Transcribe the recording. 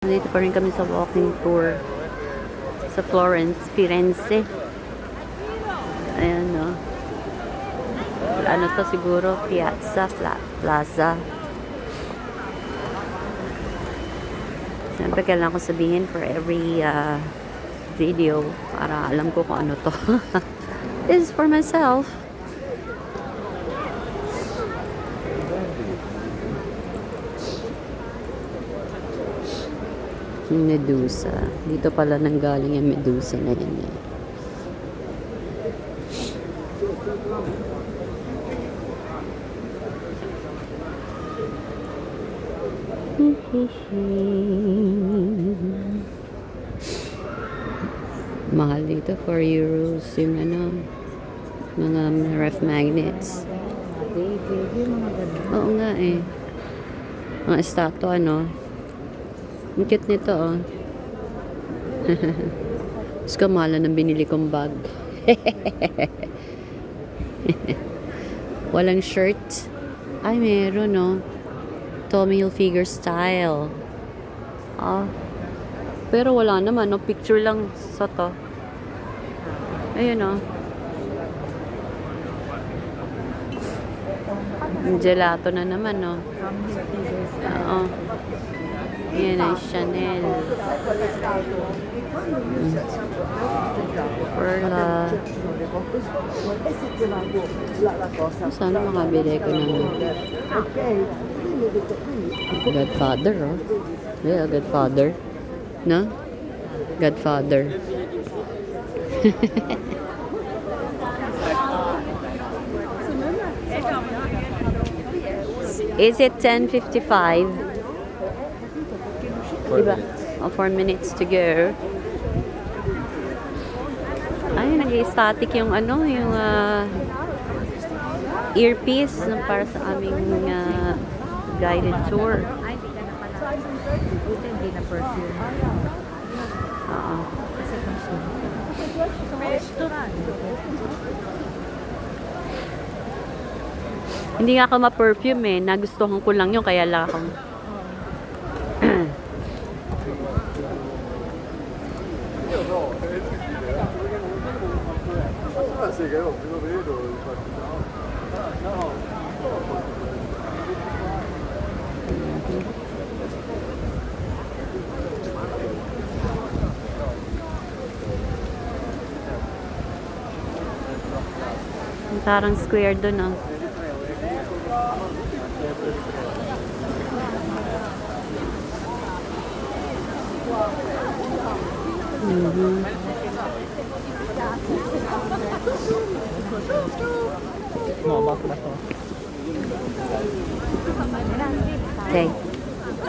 Dito pa rin kami sa walking tour sa Florence, Firenze. Ayan, no. Ano to siguro? Piazza, Plaza. Siyempre, kailangan ko sabihin for every video para alam ko kung ano to. This is for myself. Medusa. Dito pala nanggaling yung Medusa na yun. Mahal dito, 4 euros yung ano, mga ref magnets. Oo nga eh. Mga estatwa, no? Ang cute nito, oh. Mas kamala ng binili kong bag. Walang shirt. Ay, meron, no? Tommy Hilfiger style. Ah. Pero wala naman, no? Picture lang sa to. Ayun, no? Gelato na naman, no? Oo. Yan ay Chanel. Perla. Sana makabili ko naman. Godfather, oh. Yeah, Godfather. No? Godfather. Is it 10:55? Diba? 4 minutes to go. Ay, nag-static yung ano, yung earpiece para sa aming guided tour. Hindi na perfume. Oo. Restaurant. Hindi nga ako ma-perfume eh. Nagustuhan ko lang yun, kaya lang ako. Parang square doon, oh. Okay.